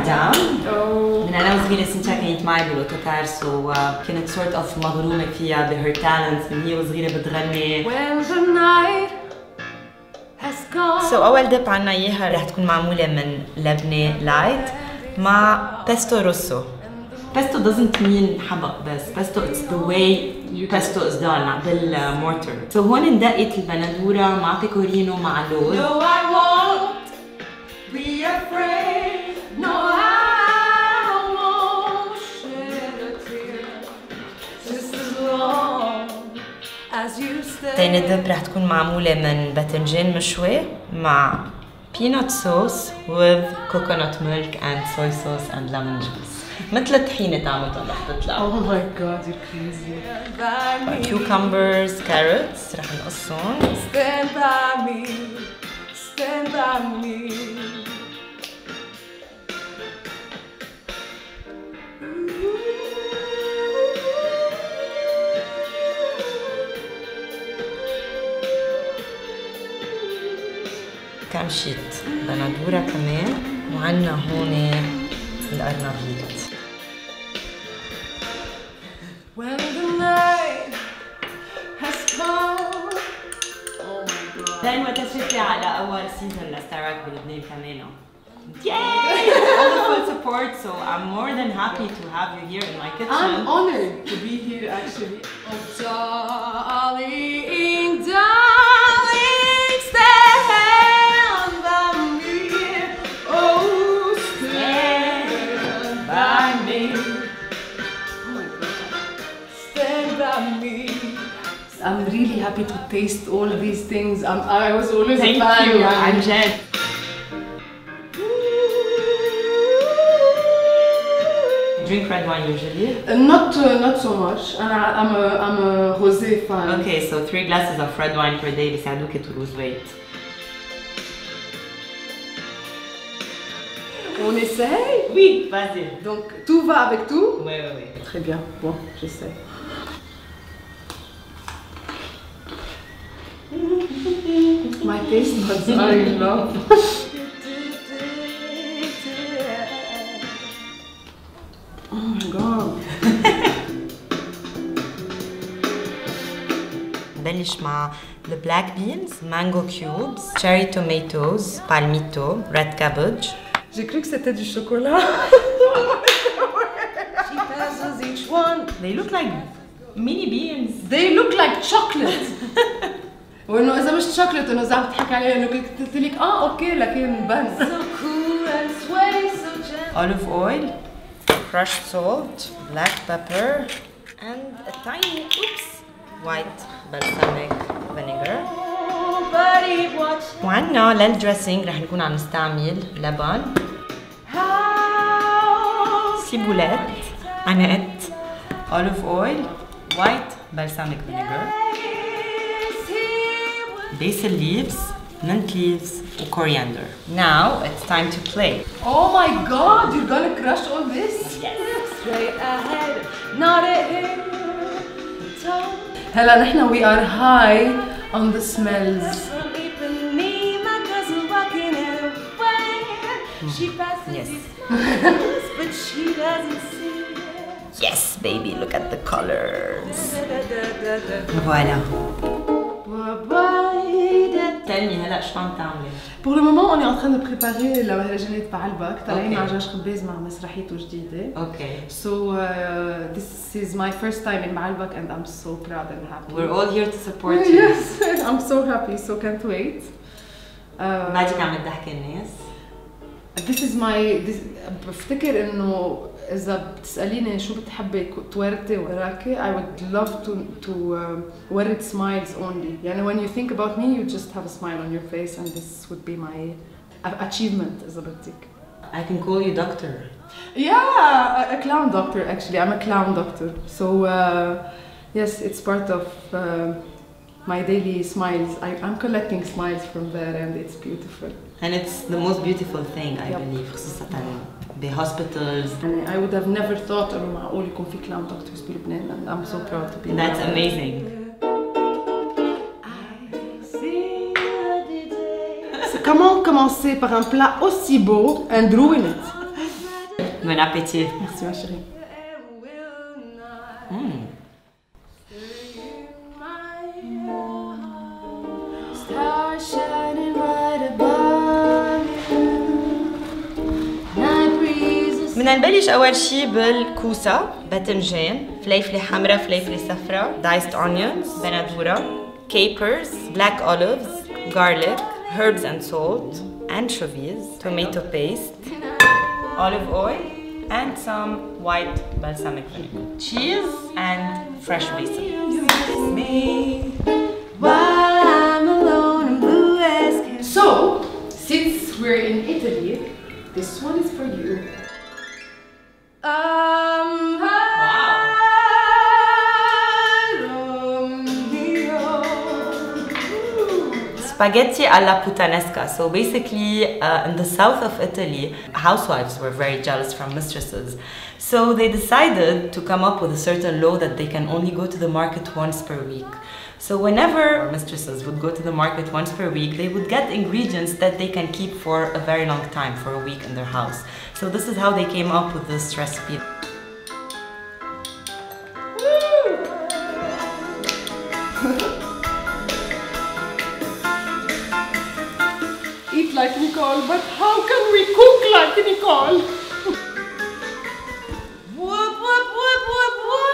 مدام من أنا وصغيرة سينثيا كانت معي بالأوتوكار سو كانت sort of مغرومة فيها بهر talents من هي وصغيرة بتغني. سو أول دب عنا إياها رح تكون معمولة من لبنة لايت مع بيستو روسو. Pesto doesn't mean حبق بس. Pesto it's the way pesto is done بالمورتر. So هون ندقت البندورة مع بيكورينو مع لوز. No I won't be afraid. No I won't shed a tear. Just as long as you stay. تاني دب رح تكون معمولة من باذنجان مشوي مع peanut sauce with coconut milk and soy sauce and lemon juice. مثل الطحينة عملتها رح تطلع. Oh my god, you're crazy. Cucumbers, carrots رح نقصهم. Stand by me, stand by me. كم شيت بندورة كمان وعنا هون القرنبيط. When the night has come. Oh my god. دايما وقتها شفتي على أول سيزون لستارك بلبنان كمان. Yay! All the full support, so I'm more than happy to have you here in my kitchen. I'm honored to be here actually. Oh darling, darling, stand by me. Oh, stand by me. Oh my god. Stand by me. I'm really happy to taste all of these things. I was always a fan. Thank you, عن جد. Drink red wine usually? Not so much. I'm a rosé fan. Okay, so 3 glasses of red wine per day بيساعدوك to lose weight. On essaye? Oui, vas-y. Donc tout va avec tout? Oui, oui, oui. Très bien. Bon, j'essaie. My taste buds are in love. Oh my god. نبلش مع the black beans, mango cubes, cherry tomatoes, palmetto, red cabbage. J'ai cru que c'était du chocolat. She passes each one. They look like mini beans. They look like chocolate. وإنه إذا مش شوكولاتة إنه إذا عم تحكي عليها إنه كنت قلت لك أوكي لكن بن. So cool and sway so gentle. Olive oil, crushed salt, black pepper, and a tiny white balsamic vinegar. وعنا للدريسنج رح نكون عم نستعمل لبن، سيبولات، عنقت، olive oil, white balsamic vinegar, basil leaves, mint leaves, and coriander. Now it's time to play. Oh my god, you're gonna crush all this? Yes. Straight ahead, not ahead. هلا نحن we are high on the smells. Yes. But she doesn't see it. Yes, baby, look at the colors. Voilà. Tell me هلا شو عم تعملي؟ Pour le moment, on est en train de préparer la مهرجانات بعلبك طالعين مع جاش خباز مع مسرحيته جديدة. Okay. So this is my first time in بعلبك and I'm so proud and happy. We're all here to support you. Yes, I'm so happy, so can't wait. بعدك عم تضحكي الناس؟ This is my بفتكر إنه إذا بتسأليني شو بتحبي تورطي وراكي I would love to ورط smiles only. يعني when you think about me you just have a smile on your face and this would be my achievement إذا بدك. I can call you doctor. Yeah, a clown doctor actually. I'm a clown doctor. So yes, it's part of my daily smiles. I'm collecting smiles from there and it's beautiful. And it's the most beautiful thing I believe خصوصا بhospitals. I would have never thought إنه معقول يكون في clown doctors بلبنان and I'm so proud to be there. That's amazing. Comment commencer par un plat aussi beau and ruin it? Bon appétit. Merci ma chérie. بدنا نبلش أول شي بالكوسة، باذنجان، فليفلة حمراء، فليفلة صفراء، diced onions، بندورة، capers, black olives, garlic, herbs and salt, anchovies, tomato paste, olive oil, and some white balsamic vinegar, cheese, and fresh basil. So, since we're in Italy, this one is for you. Spaghetti alla puttanesca. So basically, in the south of Italy, housewives were very jealous from mistresses. So they decided to come up with a certain law that they can only go to the market once per week. So whenever mistresses would go to the market once per week, they would get ingredients that they can keep for a very long time, for a week in their house. So this is how they came up with this recipe. Eat like Nicole, but how can we cook like Nicole? Whoop, whoop, whoop, whoop, whoop.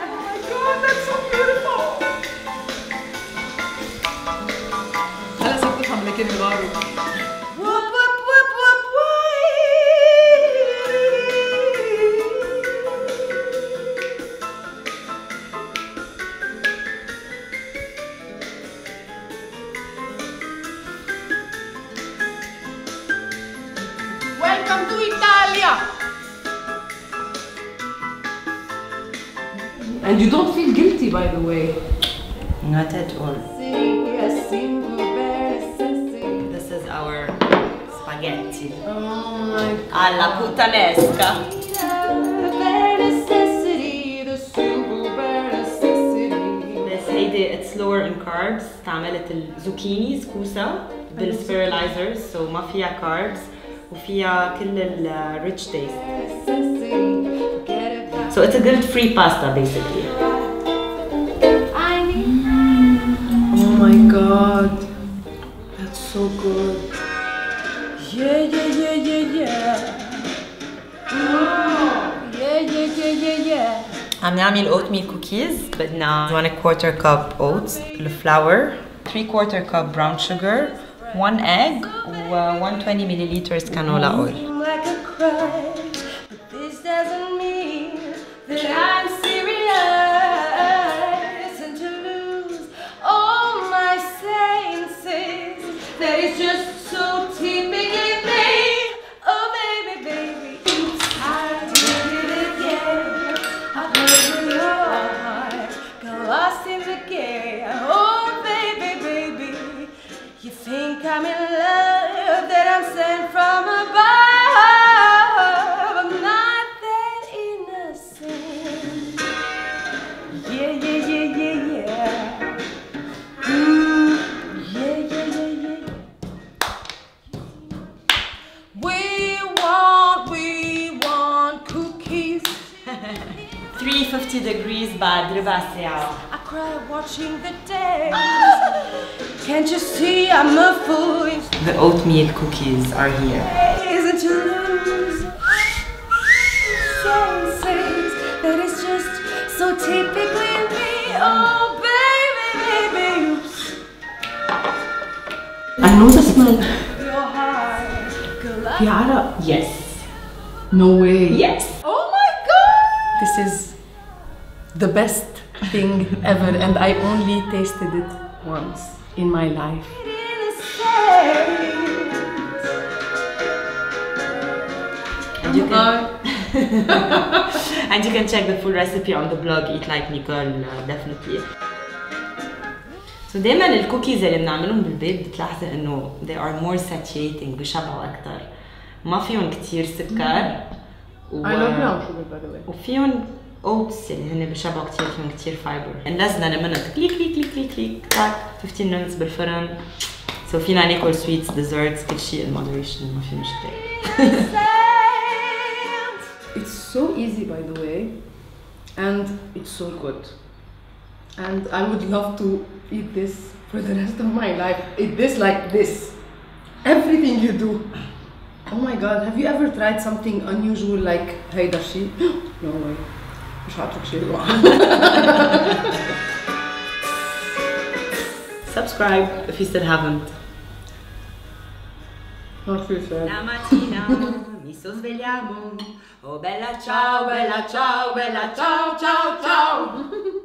Oh my god, that's so beautiful! هلا صرت افهم لكن غاروا. Whoop, whoop, whoop, whoop, whoop. Welcome to Italia! And you don't feel guilty, by the way. Not at all. This is our spaghetti. Oh my god. Alla puttanesca. This هيدي it's lower in carbs. استعملت الزوكينيز كوسة بالspiralizers, so ما فيها carbs وفيها كل ال rich taste. So it's a guilt-free pasta basically. Oh my god. That's so good. Yeah, yeah, yeah, yeah, yeah. Yeah, yeah, yeah, yeah, yeah. عم نعمل oatmeal cookies. بدنا 1/4 cup oats, الفلاور, 3/4 cup brown sugar, 1 egg, و 120 milliliters canola oil. Like a crush, but this doesn't mean that I'm serious, and to lose all my senses, that is just so typically me. Oh baby, baby, I did it again. I played with your heart, got lost in the game. Oh baby, baby, you think I'm in love, that I'm sent from above. I'm not that innocent. Yeah, yeah, yeah, yeah, yeah. Yeah, yeah, yeah, yeah. We want cookies. 350 degrees بعد ربع ساعة. I cry watching the days. Can't you see I'm a fool? The oatmeal cookies are here. Isn't to lose senses that is just so typically me. Oh baby, baby, oops. I know the smell. Your heart, في عرق. Yes. No way. Yes. Oh my god! This is the best thing ever, and I only tasted it once in my life. And you can and you can check the full recipe on the blog Eat Like Nicole, definitely. So دايما الكوكيز اللي بنعملهم بالبيت بتلاحظي انه they are more satiating, بيشبعوا اكثر. ما فيهم كثير سكر. I love brown sugar, by the way. وفيهم oats اللي هن بيشبعوا كثير، فيهم كثير fiber. And less than a minute, كليك كليك كليك كليك كليك 15 minutes بالفرن. So فينا ناكل sweets, desserts, كل شيء in moderation ما في مشكلة. It's so easy, by the way, and it's so good. And I would love to eat this for the rest of my life. Eat this like this. Everything you do. Oh my god, have you ever tried something unusual like هيدا الشيء? No way. مش هاترك شيء. Subscribe if you still haven't. Not too sad. La mattina mi svegliamo. Oh bella ciao, bella ciao, bella ciao, ciao, ciao.